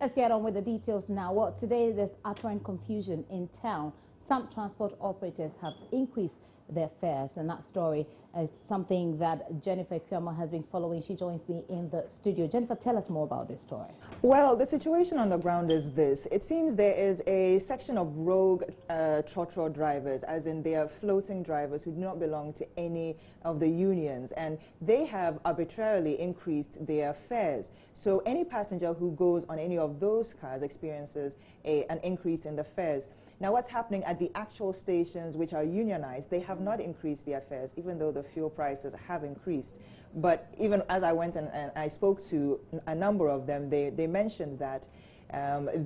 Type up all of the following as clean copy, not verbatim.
Let's get on with the details now. Well, today there's apparent confusion in town. Some transport operators have increased their fares, and that story is something that Jennifer Kwama has been following. She joins me in the studio. Jennifer, tell us more about this story. Well, the situation on the ground is this. It seems there is a section of rogue trotro drivers, as in they are floating drivers who do not belong to any of the unions, and they have arbitrarily increased their fares. So any passenger who goes on any of those cars experiences an increase in the fares. Now, what's happening at the actual stations which are unionized, they have not increased their fares, even though the fuel prices have increased. But even as I went and I spoke to a number of them, they mentioned that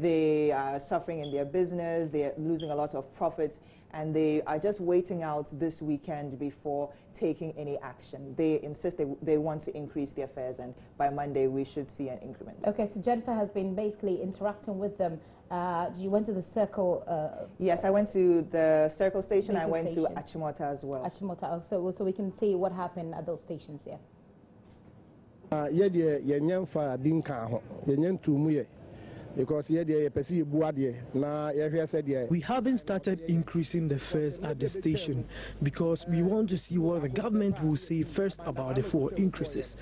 they are suffering in their business, they're losing a lot of profits, and they are just waiting out this weekend before taking any action. They insist they want to increase their fares, and by Monday we should see an increment. Okay, so Jennifer has been basically interacting with them. You went to the Circle? Yes, I went to the Circle station. I went to Achimota as well. Achimota, so we can see what happened at those stations here. Because we haven't started increasing the fares at the station because we want to see what the government will say first about the fuel increases.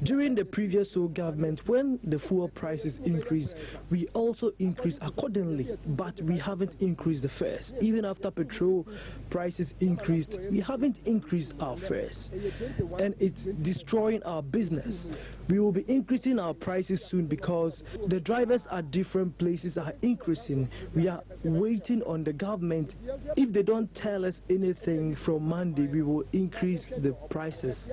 During the previous government, when the fuel prices increased, we also increased accordingly, but we haven't increased the fares. Even after petrol prices increased, we haven't increased our fares, and it's destroying our business. We will be increasing our prices soon because the drivers at different places are increasing. We are waiting on the government. If they don't tell us anything from Monday, we will increase the prices.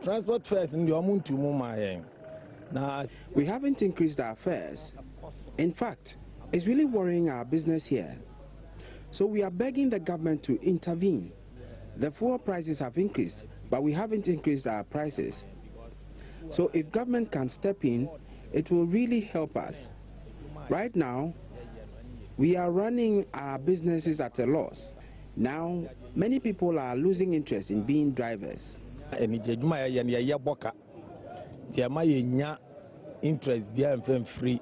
Transport fares we haven't increased our fares. In fact, it's really worrying our business here. So we are begging the government to intervene. The fuel prices have increased, but we haven't increased our prices. So if government can step in, it will really help us. Right now, we are running our businesses at a loss. Now, many people are losing interest in being drivers. Interest being free,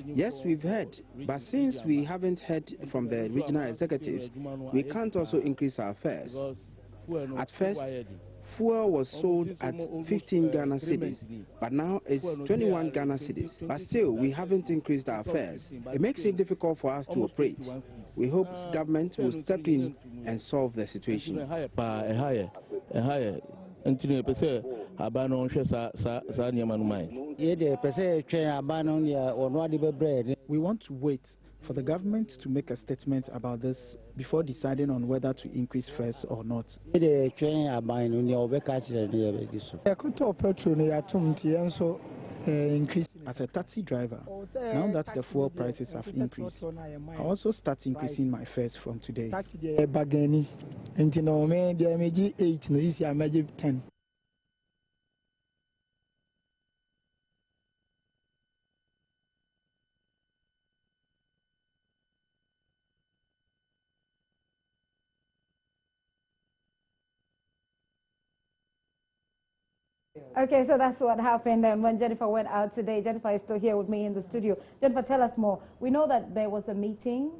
Yes, we've heard, but since we haven't heard from the regional executives, we can't also increase our fares. At first, fuel was sold at 15 Ghana cedis, but now it's 21 Ghana cedis. But still, we haven't increased our fares. It makes it difficult for us to operate. We hope government will step in and solve the situation. We want to wait for the government to make a statement about this before deciding on whether to increase fares or not. As a taxi driver, now that the fuel prices have increased, I also start increasing my fares from today. 10. Okay, so that's what happened. And when Jennifer went out today, Jennifer is still here with me in the studio. Jennifer, tell us more. We know that there was a meeting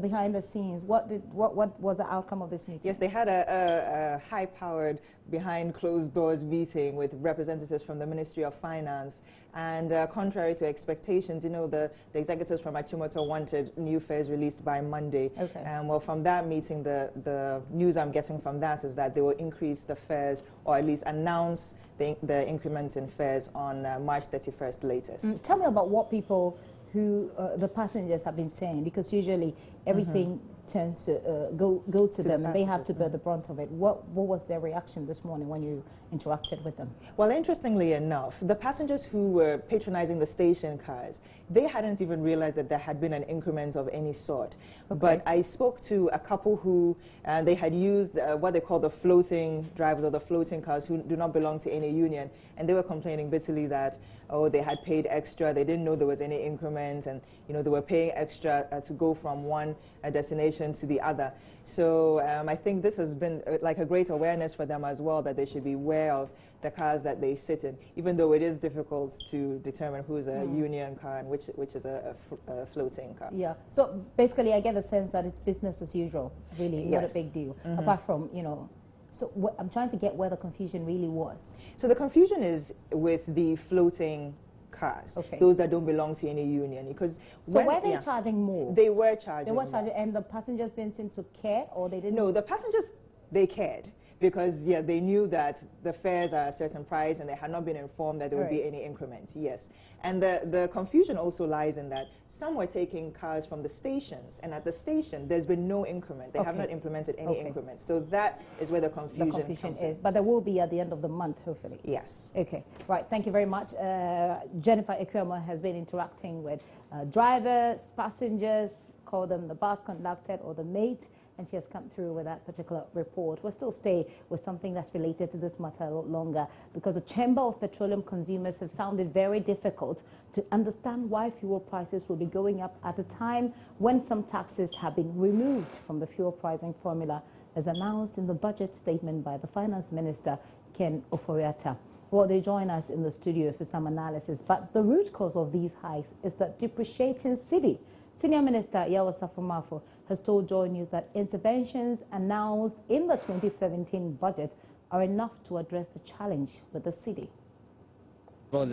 behind the scenes. What was the outcome of this meeting? Yes, they had a high-powered, behind closed doors meeting with representatives from the Ministry of Finance. And contrary to expectations, you know, the executives from Achimota wanted new fares released by Monday. Okay. Well, from that meeting, the news I'm getting from that is that they will increase the fares, or at least announce the increments in fares on March 31st latest. Tell me about what people who the passengers have been saying, because usually everything tends to go to them, and they have to passengers. bear the brunt of it. What was their reaction this morning when you interacted with them? Well, interestingly enough, the passengers who were patronizing the station cars, they hadn't even realized that there had been an increment of any sort. Okay. But I spoke to a couple who they had used what they call the floating drivers or the floating cars who do not belong to any union, and they were complaining bitterly that, oh, they had paid extra, they didn't know there was any increment, and they were paying extra to go from one destination to the other. So I think this has been like a great awareness for them as well, that they should be aware of the cars that they sit in, even though it is difficult to determine who's a union car and which is a floating car. Yeah. So basically, I get a sense that it's business as usual. Really, not a Yes. big deal. Apart from So I'm trying to get where the confusion really was. So the confusion is with the floating cars, Okay. those that don't belong to any union. Because So when- were they yeah, charging more? They were charging. They were more. charging, and the passengers didn't seem to care, or they didn't. No, the passengers, they cared. Because, yeah, they knew that the fares are a certain price and they had not been informed that there would be Right. any increment, yes. And the confusion also lies in that some were taking cars from the stations, and at the station, there's been no increment. They have Okay. not implemented any Okay. increment. So that is where the The confusion, confusion comes is, in. but there will be at the end of the month, hopefully. Yes. Okay, right. Thank you very much. Jennifer Ekwema has been interacting with drivers, passengers, call them the bus conductor or the mate, and she has come through with that particular report. We'll still stay with something that's related to this matter a lot longer, because the Chamber of Petroleum Consumers have found it very difficult to understand why fuel prices will be going up at a time when some taxes have been removed from the fuel pricing formula, as announced in the budget statement by the Finance Minister, Ken Ofori-Atta. Well, they join us in the studio for some analysis, but the root cause of these hikes is the depreciating cedi. Senior Minister Yawo Safo-Mafo has told Joy News that interventions announced in the 2017 budget are enough to address the challenge with the cedi. Well,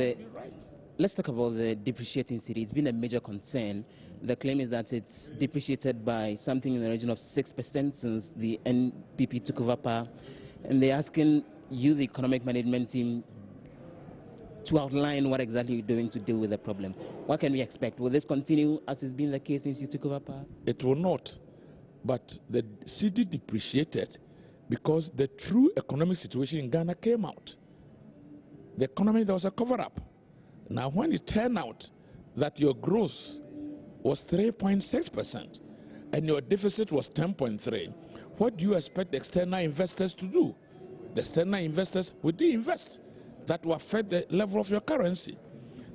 let's talk about the depreciating cedi. It's been a major concern. The claim is that it's depreciated by something in the region of 6% since the NPP took over power. And they're asking you, the economic management team, to outline what exactly you're doing to deal with the problem. What can we expect? Will this continue as has been the case since you took over power? It will not. But the cedi depreciated because the true economic situation in Ghana came out. The economy, there was a cover-up. Now, when it turned out that your growth was 3.6% and your deficit was 10.3%, what do you expect the external investors to do? The external investors will de-invest. That will affect the level of your currency.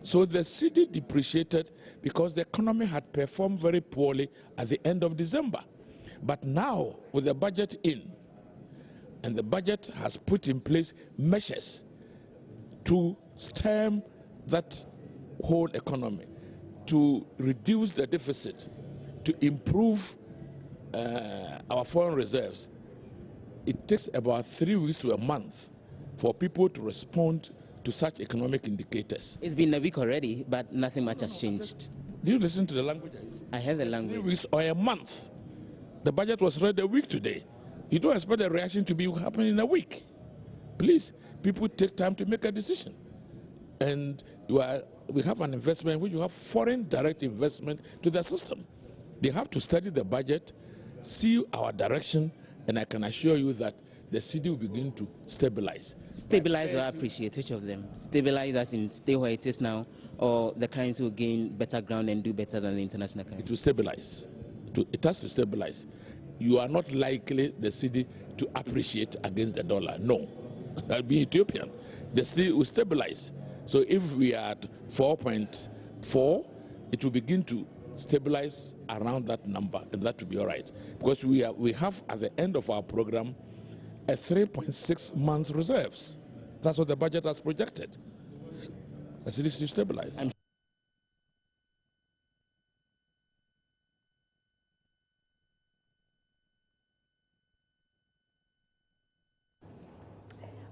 So the cedi depreciated because the economy had performed very poorly at the end of December. But now, with the budget in, and the budget has put in place measures to stem that whole economy, to reduce the deficit, to improve our foreign reserves, it takes about 3 weeks to a month for people to respond to such economic indicators. It's been a week already, but nothing much has changed. Do you listen to the language I use? I heard the 3 language. weeks or a month. The budget was read a week today. You don't expect the reaction to be happening in a week. Please, people take time to make a decision. And we have an investment which you have foreign direct investment to the system. They have to study the budget, see our direction, and I can assure you that the cedi will begin to stabilize. Stabilize or appreciate, which of them? Stabilize as in stay where it is now, or the currency will gain better ground and do better than the international It currency? will stabilize. It has to stabilize. You are not likely the cedi to appreciate against the dollar. No. That would be Ethiopian. The cedi will stabilize. So if we are at 4.4, it will begin to stabilize around that number, and that will be all right. Because we have at the end of our program a 3.6 months reserves. That's what the budget has projected. The cedi is to stabilize.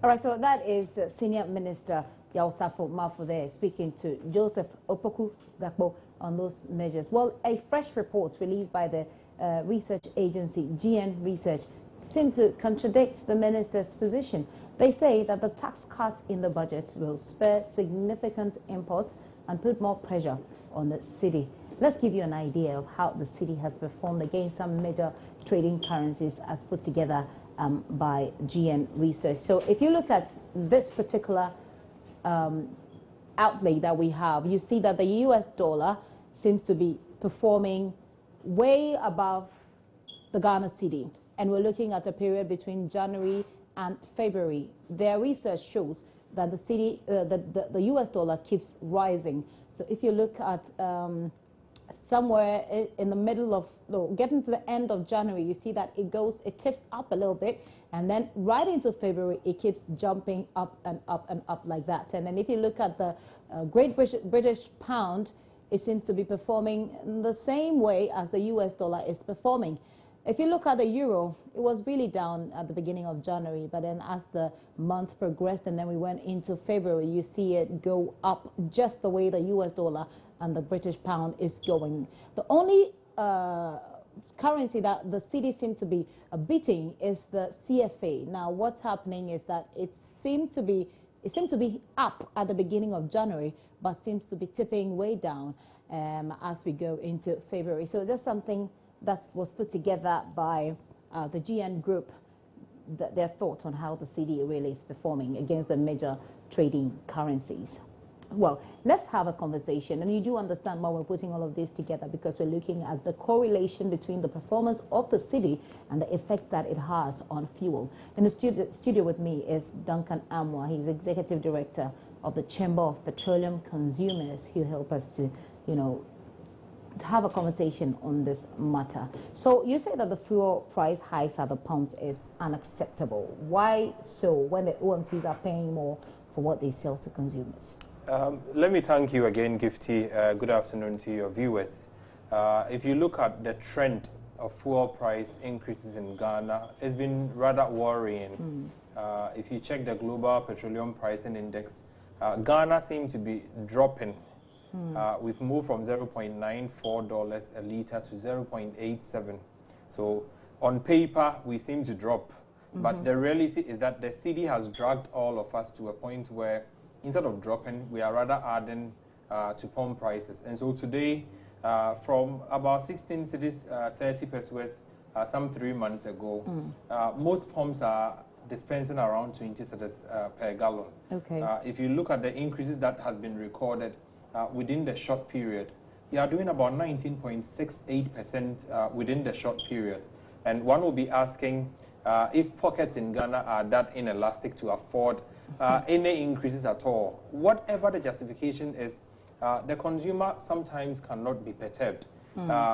All right, so that is Senior Minister Yawo Safo-Mafo there speaking to Joseph Opoku Gakpo on those measures. Well, a fresh report released by the research agency GN Research seems to contradict the minister's position. They say that the tax cuts in the budget will spur significant imports and put more pressure on the cedi. Let's give you an idea of how the cedi has performed against some major trading currencies as put together by GN Research. So if you look at this particular outlay that we have, you see that the US dollar seems to be performing way above the Ghana cedi. And we're looking at a period between January and February. Their research shows that the cedi, the US dollar keeps rising. So if you look at somewhere in the middle of, getting to the end of January, you see that it tips up a little bit, and then right into February, it keeps jumping up and up and up like that. And then if you look at the Great British Pound, it seems to be performing in the same way as the US dollar is performing. If you look at the euro, it was really down at the beginning of January, but then as the month progressed and then we went into February, you see it go up just the way the US dollar and the British pound is going. The only currency that the cedi seemed to be beating is the CFA. Now, what's happening is that it seemed to be up at the beginning of January, but seems to be tipping way down as we go into February. So that's something that was put together by the GN Group, their thoughts on how the cedi really is performing against the major trading currencies. Well, let's have a conversation. And you do understand why we're putting all of this together, because we're looking at the correlation between the performance of the cedi and the effect that it has on fuel. In the studio with me is Duncan Amwa. He's Executive Director of the Chamber of Petroleum Consumers. He'll help us to, have a conversation on this matter. So you say that the fuel price hikes at the pumps is unacceptable. Why so, when the OMCs are paying more for what they sell to consumers? Let me thank you again, Gifty. Good afternoon to your viewers. If you look at the trend of fuel price increases in Ghana, it's been rather worrying. If you check the global petroleum pricing index, Ghana seems to be dropping. We've moved from $0.94 a litre to 0.87. So on paper, we seem to drop. But the reality is that the cedi has dragged all of us to a point where instead of dropping, we are rather adding to pump prices. And so today, from about 16 cedis 30 pesos some 3 months ago, most pumps are dispensing around 20 cedis per gallon. Okay. If you look at the increases that has been recorded within the short period, we are doing about 19.68% within the short period. And one will be asking if pockets in Ghana are that inelastic to afford any increases at all. Whatever the justification is, the consumer sometimes cannot be perturbed.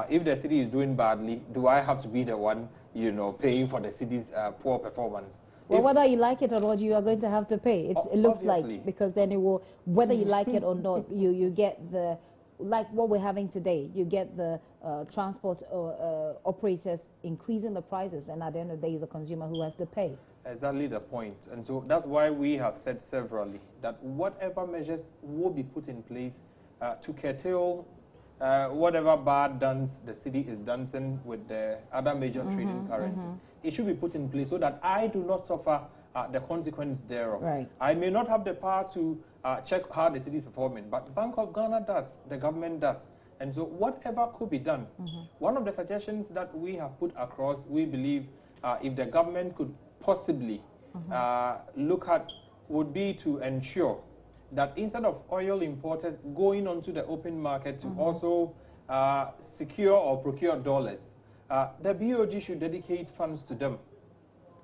If the cedi is doing badly, do I have to be the one, paying for the cedi's poor performance? Well, whether you like it or not, you are going to have to pay. It looks obviously. like, because then it will, whether you like it or not, you get the, like what we're having today, you get the transport operators increasing the prices, and at the end of the day, it's the consumer who has to pay. Exactly the point. And so that's why we have said severally that whatever measures will be put in place to curtail whatever bad dance the cedi is dancing with the other major trading currencies, it should be put in place so that I do not suffer the consequence thereof. Right. I may not have the power to check how the cedi is performing, but Bank of Ghana does, the government does. And so whatever could be done, one of the suggestions that we have put across, we believe if the government could possibly look at, would be to ensure that instead of oil importers going onto the open market to also secure or procure dollars, the BOG should dedicate funds to them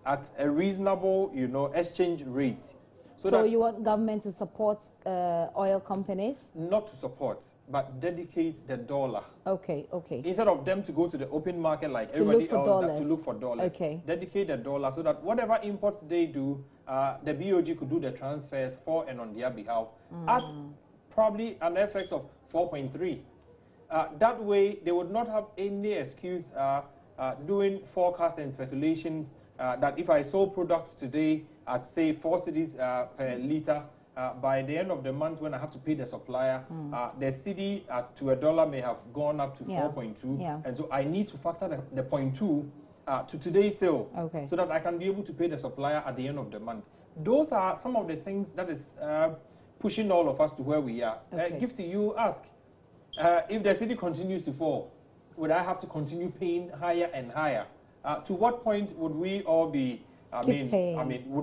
at a reasonable, exchange rate. So you want government to support oil companies? Not to support, but dedicate the dollar. Okay, okay. Instead of them to go to the open market like everybody else to look for dollars. Okay. Dedicate the dollar so that whatever imports they do, the BOG could do the transfers for and on their behalf at probably an FX of 4.3. That way, they would not have any excuse doing forecasts and speculations that if I sold products today at, say, 4 cedis per litre, by the end of the month when I have to pay the supplier, the cedi to $1 may have gone up to 4.2. Yeah. And so I need to factor the 0.2 to today's sale so that I can be able to pay the supplier at the end of the month. Those are some of the things that is pushing all of us to where we are. Okay. Gifty, you ask, if the city continues to fall, would I have to continue paying higher and higher? To what point would we all be, would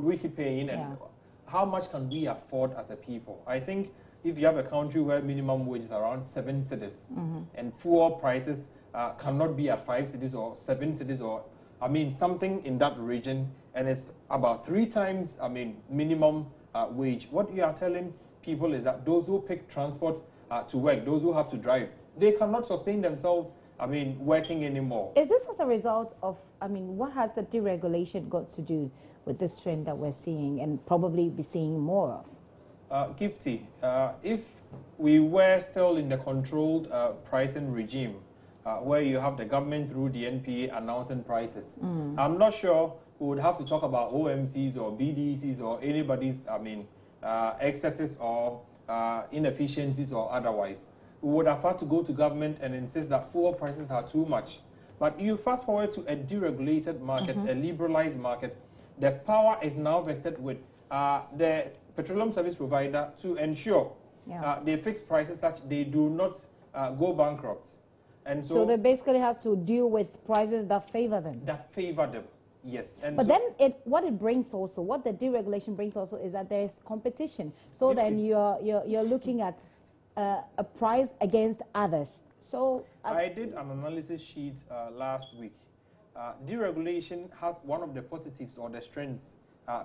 we keep paying? And how much can we afford as a people? I think if you have a country where minimum wage is around 7 cedis and fuel prices cannot be at 5 cedis or 7 cedis or, something in that region, and it's about 3 times, minimum wage. What you are telling people is that those who pick transport to work, those who have to drive, they cannot sustain themselves, working anymore. Is this as a result of, what has the deregulation got to do with this trend that we're seeing and probably be seeing more of? Gifty, if we were still in the controlled pricing regime, where you have the government through the NPA announcing prices, I'm not sure we would have to talk about OMCs or BDCs or anybody's, excesses or inefficiencies or otherwise. We would have had to go to government and insist that fuel prices are too much. But you fast forward to a deregulated market, a liberalized market, the power is now vested with the petroleum service provider to ensure they fix prices such they do not go bankrupt. And so they basically have to deal with prices that favor them. That favor them, yes. And but then what it brings also, what the deregulation brings also is that there is competition. So then you're looking at a price against others. So I did an analysis sheet last week. Deregulation has one of the positives or the strengths,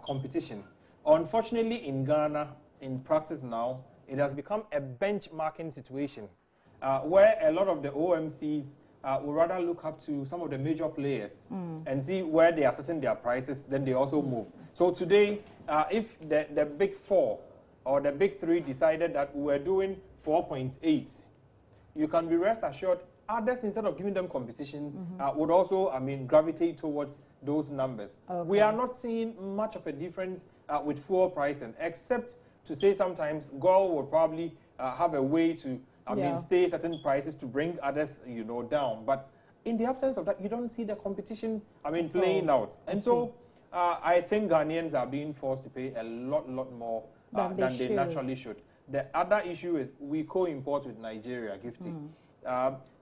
competition. Unfortunately, in Ghana, in practice now, it has become a benchmarking situation where a lot of the OMCs would rather look up to some of the major players and see where they are setting their prices, then they also move. So today, if the big 4 or the big 3 decided that we were doing 4.8, you can be rest assured others, instead of giving them competition, would also, gravitate towards those numbers. Okay. We are not seeing much of a difference with fuel pricing, except to say sometimes GOL would probably have a way to, stay certain prices to bring others, down. But in the absence of that, you don't see the competition, playing out. And so I think Ghanaians are being forced to pay a lot more than they naturally should. The other issue is we co-import with Nigeria, Gifty.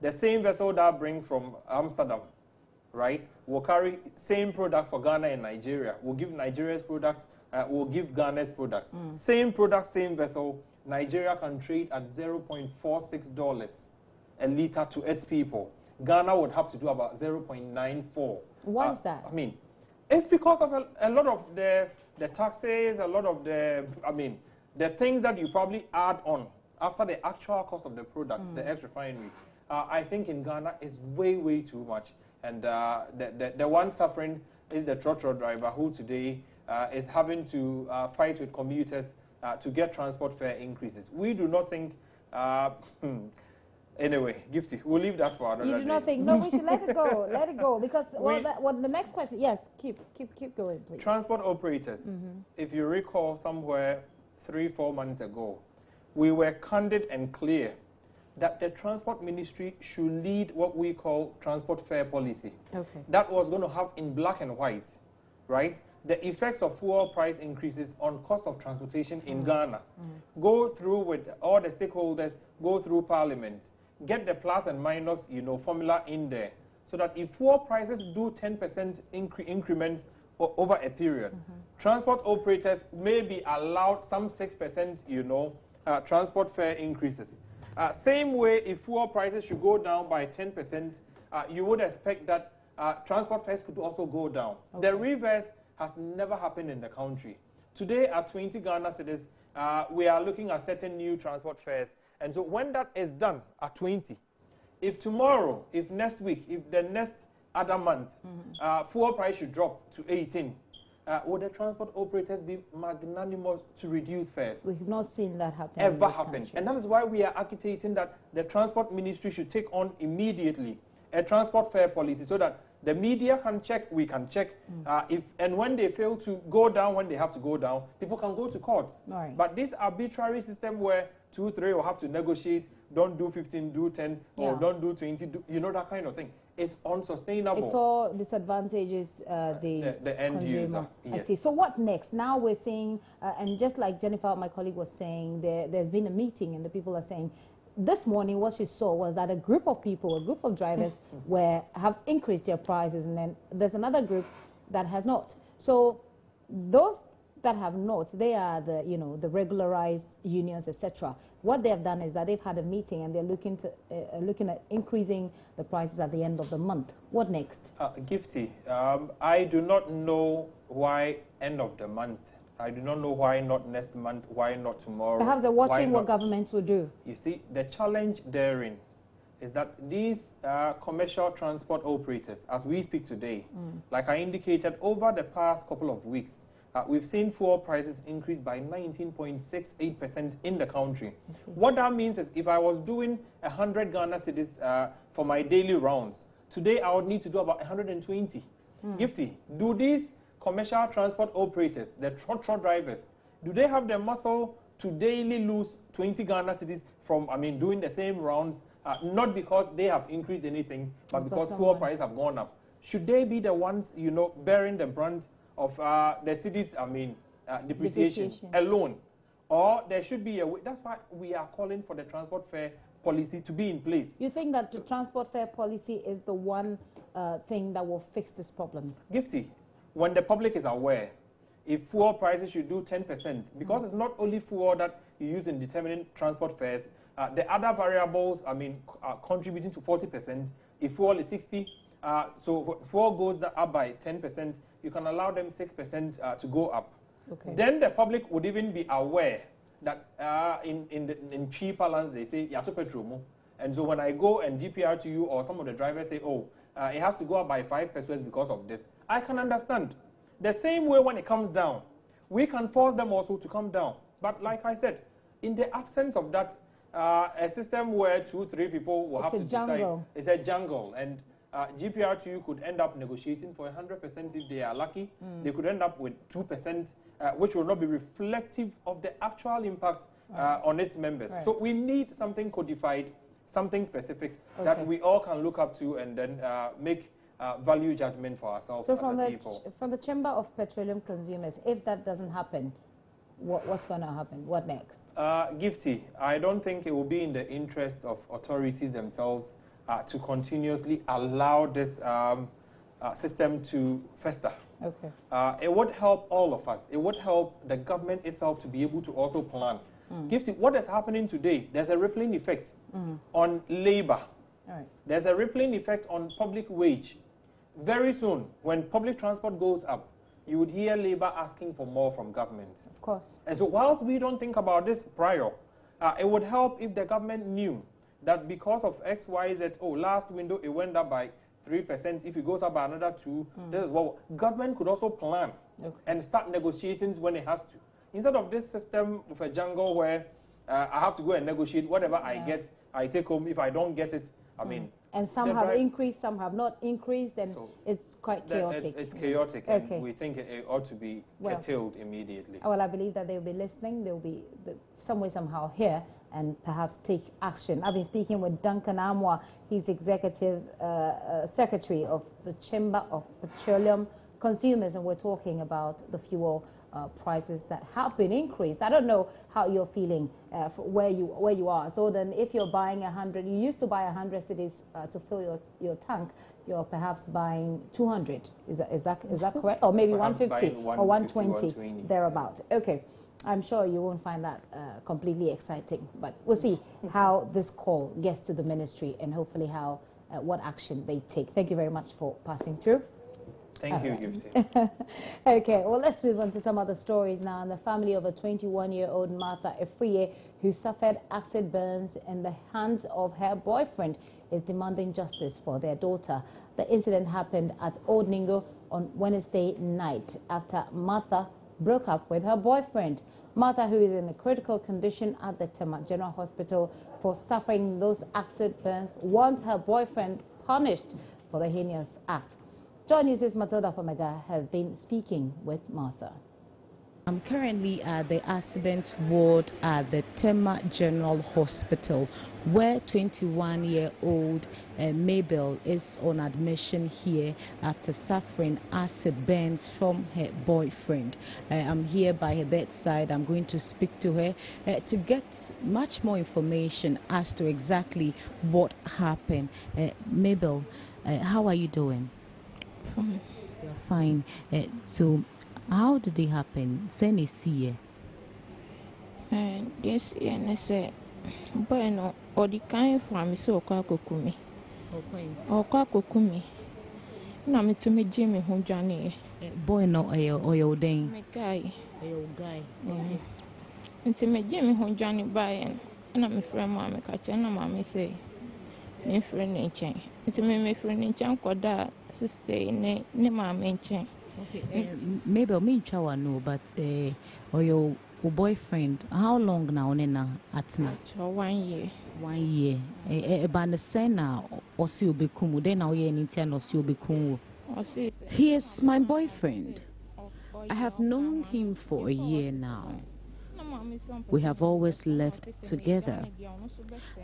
The same vessel that brings from Amsterdam, right, will carry same products for Ghana and Nigeria. We'll give Nigeria's products, we'll give Ghana's products. Same product, same vessel. Nigeria can trade at $0.46 a liter to its people. Ghana would have to do about 0.94. Why is that? It's because of a lot of the taxes, a lot of the, the things that you probably add on after the actual cost of the products, the ex-refinery. I think in Ghana is way too much. And the one suffering is the trotro driver who today is having to fight with commuters to get transport fare increases. We do not think, anyway, Gifty, we'll leave that for another day. You do not think, no, we should let it go, because, the next question, yes, keep going, please. Transport operators, if you recall somewhere 3-4 months ago, we were candid and clear that the Transport Ministry should lead what we call transport fare policy. Okay. That was going to have in black and white, right, the effects of fuel price increases on cost of transportation in Ghana. Go through with all the stakeholders, go through Parliament, get the plus and minus, formula in there, so that if fuel prices do 10% increments over a period, transport operators may be allowed some 6%, transport fare increases. Same way, if fuel prices should go down by 10%, you would expect that transport fares could also go down. Okay. The reverse has never happened in the country. Today, at 20 Ghana cedis, we are looking at certain new transport fares. And so when that is done at 20, if tomorrow, if next week, if the next other month, fuel price should drop to 18, would the transport operators be magnanimous to reduce fares? We have not seen that happen. Ever happen. And that is why we are agitating that the Transport Ministry should take on immediately a transport fare policy so that the media can check, we can check. And when they fail to go down when they have to go down, people can go to court. Right. But this arbitrary system where 2-3 will have to negotiate, don't do 15, do 10, or don't do 20, that kind of thing. is unsustainable. It's all disadvantages the end consumer. user. Yes. I see. So what next? Now we're seeing, and just like Jennifer, my colleague, was saying, there's been a meeting and the people are saying, this morning what she saw was that a group of people, a group of drivers have increased their prices, and then there's another group that has not. So those that have not, they are the, you know, the regularized unions, etc. What they have done is that they've had a meeting and they're looking at increasing the prices at the end of the month. What next? Gifty, I do not know why end of the month. I do not know why not next month, why not tomorrow. Perhaps they're watching what government will do. You see, the challenge therein is that these commercial transport operators, as we speak today, like I indicated, over the past couple of weeks, we've seen fuel prices increase by 19.68% in the country. What that means is if I was doing 100 Ghana cedis for my daily rounds, today I would need to do about 120. Gifty, do these commercial transport operators, the trotro drivers, do they have the muscle to daily lose 20 Ghana cedis from, doing the same rounds, not because they have increased anything, but because fuel prices have gone up? Should they be the ones, you know, bearing the brunt of the city's, depreciation alone? Or there should be a way. That's why we are calling for the transport fare policy to be in place. You think that the transport fare policy is the one thing that will fix this problem? Gifty, when the public is aware, if fuel prices should do 10%, because it's not only fuel that you use in determining transport fares, the other variables, are contributing to 40%. If fuel is 60, so fuel goes up by 10%, you can allow them 6% to go up. Okay. Then the public would even be aware that in cheaper lands they say yato petrol, and so when I go and GPRTU or some of the drivers say, oh, it has to go up by 5 pesos because of this, I can understand. The same way when it comes down, we can force them also to come down. But like I said, in the absence of that, a system where 2-3 people will have to decide, it's a jungle, and GPRTU could end up negotiating for 100% if they are lucky. They could end up with 2%, which will not be reflective of the actual impact on its members. Right. So we need something codified, something specific that we all can look up to and then make value judgment for ourselves as a people. From the Chamber of Petroleum Consumers, if that doesn't happen, what's going to happen? What next? Gifty, I don't think it will be in the interest of authorities themselves to continuously allow this system to fester. Okay. It would help all of us. It would help the government itself to be able to also plan. Gifty, what is happening today, there's a rippling effect on labor. Right. There's a rippling effect on public wage. Very soon, when public transport goes up, you would hear labor asking for more from government. Of course. And so whilst we don't think about this prior, it would help if the government knew that because of X, Y, Z, last window it went up by 3%, if it goes up by another 2%, this is what government could also plan and start negotiations when it has to. Instead of this system of a jungle where I have to go and negotiate whatever I get, I take home. If I don't get it, and some have increased, some have not increased, and so it's quite chaotic. It's chaotic, and we think it ought to be curtailed immediately. Well, I believe that they'll be listening. They'll be some way, somehow here and perhaps take action. I've been speaking with Duncan Amwa. He's Executive Secretary of the Chamber of Petroleum Consumers, and we're talking about the fuel prices that have been increased. I don't know how you're feeling where you are. So then if you're buying 100, you used to buy 100 cedis to fill your tank, you're perhaps buying 200. Is that correct? Or maybe 150 or 120, thereabout. Okay. I'm sure you won't find that completely exciting, but we'll see how this call gets to the ministry and hopefully how what action they take. Thank you very much for passing through. Thank you, Gifty. Okay, well, let's move on to some other stories now. And the family of a 21-year-old Martha Efriye, who suffered acid burns in the hands of her boyfriend, is demanding justice for their daughter. The incident happened at Old Ningo on Wednesday night after Martha broke up with her boyfriend. Martha, who is in a critical condition at the Tema General Hospital for suffering those acid burns, wants her boyfriend punished for the heinous act. Joy News' Matilda Pomega has been speaking with Martha. I'm currently at the accident ward at the Tema General Hospital, where 21-year-old Mabel is on admission here after suffering acid burns from her boyfriend. I'm here by her bedside. I'm going to speak to her to get much more information as to exactly what happened. Mabel, how are you doing? Fine. You're fine. So how did it happen? Send a see. Yes, and I said, bueno, or the kind for me so kakukumi. Or kakukumi. No, me to me Jimmy who Johnny. Boy, no, or your dang. My guy. Your guy. And to me Jimmy who Johnny by and I'm a friend, mamma catch and mammy say, me friend in chain. It's me friend in chain, that sister in mamma in chain. Okay, maybe me chawa no, but or your boyfriend, how long now nena at night? 1 year. 1 year. Bana sena or si obi kumu. Then now ye nintia no si obi kumu. He is my boyfriend. I have known him for a year now. We have always lived together.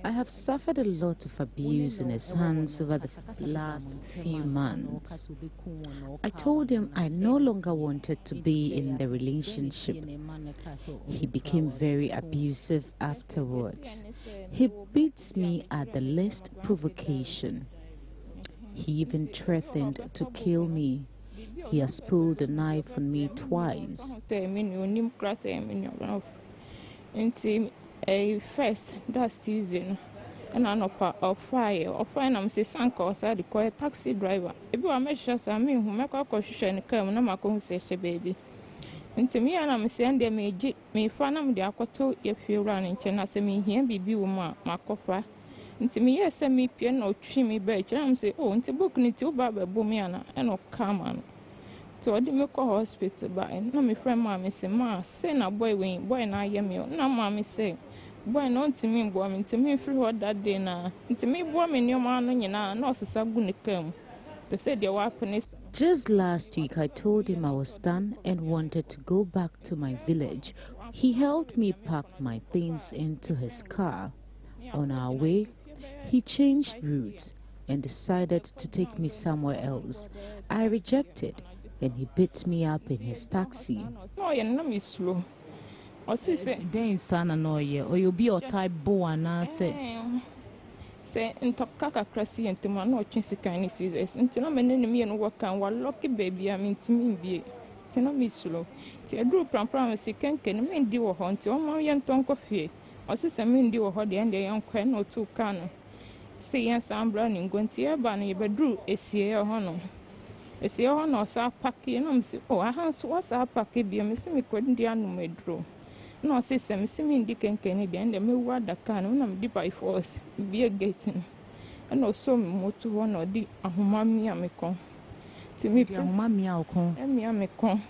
I have suffered a lot of abuse in his hands over the last few months. I told him I no longer wanted to be in the relationship. He became very abusive afterwards. He beats me at the least provocation. He even threatened to kill me. He has pulled a knife on me twice. First, that's Tuesday, and I'm of fire. I'm saying, Sanko, I call a taxi driver. If you are measures, I mean, who make a question and come, no, my concession, baby. And to me, and I'm saying, they may jeep me, fan the aquato if you run in China, say me here, be woman, my coffer. And to me, yes, send me piano, trim me bed. I'm say, oh, and to book me to Baba Bumiana, and no come. So I didn't make a hospital by no, my friend, mammy say, ma, say, na boy, when boy, and I am you. No, mammy say, boy, not to me, boy, to me, free what that day now. And to me, boy, me, your man, and you know, no, so I'm going to come. They said your weapon is. Just last week, I told him I was done and wanted to go back to my village. He helped me pack my things into his car. On our way, he changed routes and decided to take me somewhere else. I rejected, and he beat me up in his taxi. No, you're not me slow. Or say, then son and or you'll be your type boy and I say, in top kaka cressy and to my no chance kind of seasons. Until I'm an enemy and work and while lucky baby, I mean to me be. Tell me slow. See, a group from promise you can mean do a hunt to my young tongue coffee. Or says I mean do a hot and the young queen or two can. Say, yes, I'm running, going to your banner, but drew a sea honor. A sea honor, so packy, and I'm saying, oh, I have what's our packy be a missing me couldn't the animal draw. No, sister, Missy Mindy can be and the mill the can when I'm deep by force, be a gating. And also, motor one or the Ahumami Amicon. To me, Mammy, I'll come. And me Amicon.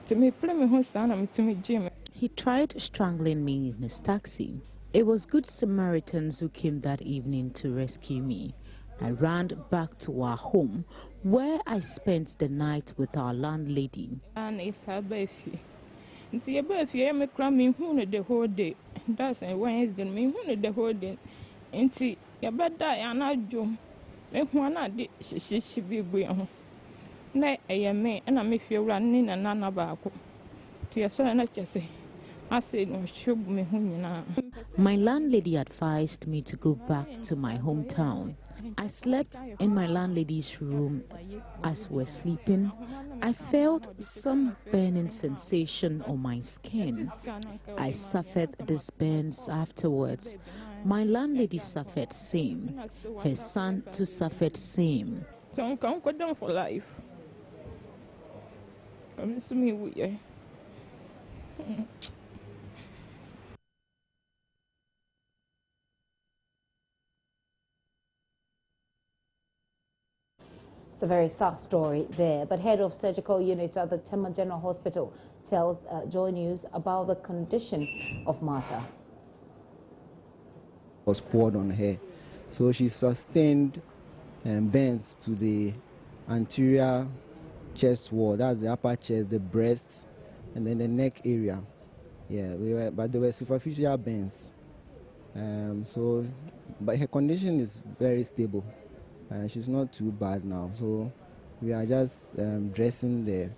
To me, play me who stand to me, Jim. He tried strangling me in his taxi. It was good Samaritans who came that evening to rescue me. I ran back to our home, where I spent the night with our landlady. And it's her baby. It's your baby, I'm a cramming who the whole day. That's a Wednesday, me who the whole day. And see, your bed die and I do. If one I did, she should be going. Nay, I am me, and I may feel running and none about. To your son, I just say. I said, no, should me who. My landlady advised me to go back to my hometown. I slept in my landlady's room. As we were sleeping, I felt some burning sensation on my skin. I suffered these burns afterwards. My landlady suffered same. Her son too suffered same. So I'm going to go down for life. Come to me with you. It's a very sad story there. But head of surgical unit at the Tema General Hospital tells Joy News about the condition of Martha. Was poured on her, so she sustained burns to the anterior chest wall, that's the upper chest, the breast, and then the neck area. Yeah, but they were superficial burns. But her condition is very stable. She's not too bad now. So we are just dressing the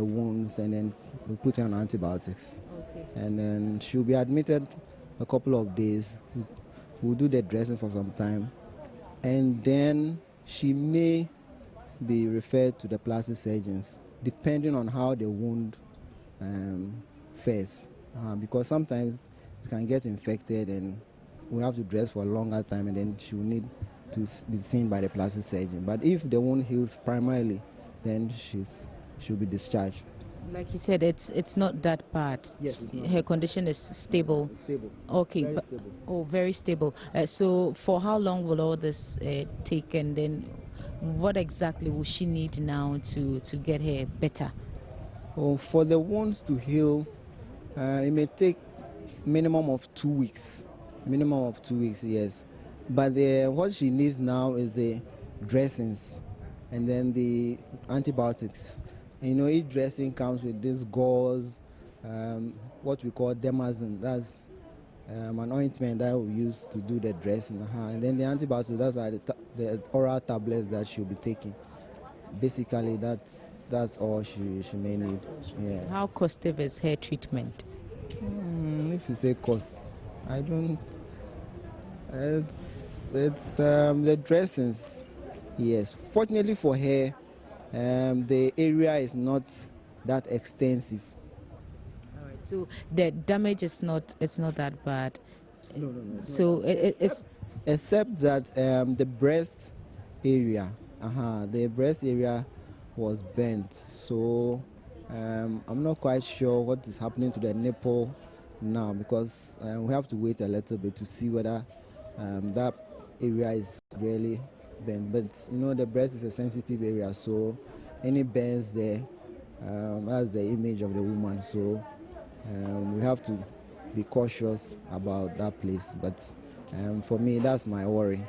wounds, and then we put her on antibiotics. Okay. And then she'll be admitted a couple of days. We'll do the dressing for some time, and then she may be referred to the plastic surgeons, depending on how the wound fares. Because sometimes it can get infected, and we have to dress for a longer time, and then she will need to be seen by the plastic surgeon. But if the wound heals primarily, then she'll be discharged. Like you said, it's not that bad. Yes, it's not. Her condition is stable. Stable. Okay, Very stable. Oh, very stable. So for how long will all this take, and then what exactly will she need now to get her better? Oh, for the wounds to heal, it may take minimum of 2 weeks. Minimum of 2 weeks, yes. But what she needs now is the dressings and then the antibiotics. And, you know, each dressing comes with this gauze, what we call demazine. That's an ointment that we use to do the dressing. And then the antibiotics, those are the oral tablets that she'll be taking. Basically, that's all she may need. Yeah. How costly is her treatment? If you say cost, I don't. It's the dressings. Yes, fortunately for her, the area is not that extensive. All right. So the damage is not that bad. No. So it's except that the breast area, the breast area was bent. So I'm not quite sure what is happening to the nipple now, because we have to wait a little bit to see whether that area is really bent. But you know, the breast is a sensitive area, so any bends there, that's the image of the woman. So we have to be cautious about that place. But for me, that's my worry.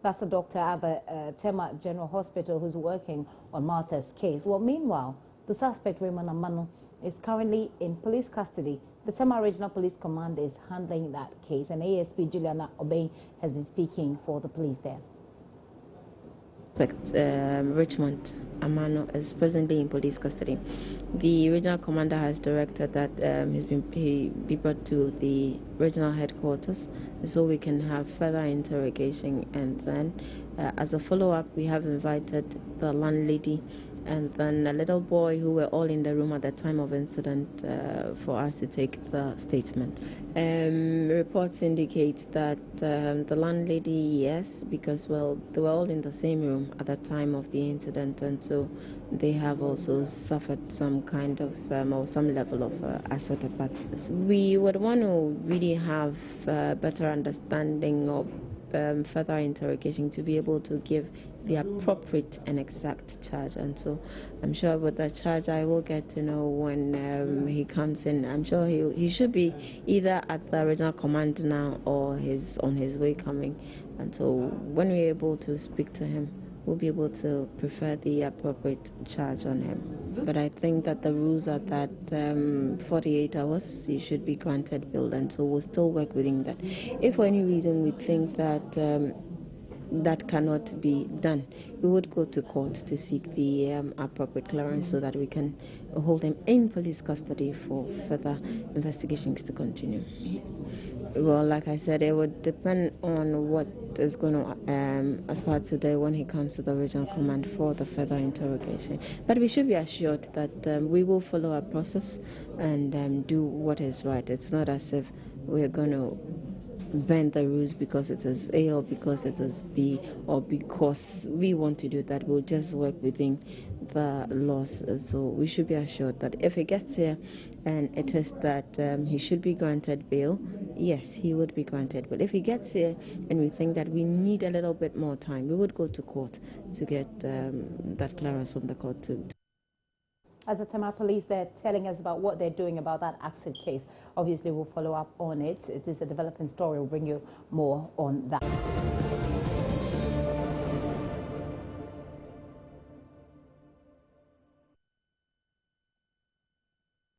That's the doctor at the Tema General Hospital who's working on Martha's case. Well, meanwhile, the suspect, Raymond Amano, is currently in police custody. The Tema Regional Police Command is handling that case, and ASP Juliana Obey has been speaking for the police there. Richmond Amano is presently in police custody. The regional commander has directed that he be brought to the regional headquarters so we can have further interrogation, and then as a follow-up we have invited the landlady and then a little boy who were all in the room at the time of incident for us to take the statement. Reports indicate that the landlady, yes, because, well, they were all in the same room at the time of the incident, and so they have also suffered some kind of or some level of asset abuse. We would want to really have better understanding of further interrogation to be able to give the appropriate and exact charge, and so I'm sure with the charge I will get to know when he comes in. I'm sure he should be either at the regional command now or he's on his way coming, and so when we're able to speak to him, we'll be able to prefer the appropriate charge on him. But I think that the rules are that 48 hours he should be granted bail, and so we'll still work within that. If for any reason we think that that cannot be done, we would go to court to seek the appropriate clearance so that we can hold him in police custody for further investigations to continue. Well, like I said, it would depend on what is going to aspire today when he comes to the regional command for the further interrogation. But we should be assured that we will follow our process and do what is right. It's not as if we're going to bend the rules because it is A or because it is B or because we want to do that. We'll just work within the laws. So we should be assured that if he gets here and it is that he should be granted bail, yes, he would be granted. But if he gets here and we think that we need a little bit more time, we would go to court to get that clearance from the court too. As the Tema police, they're telling us about what they're doing about that accident case. Obviously, we'll follow up on it. It is a developing story. We'll bring you more on that.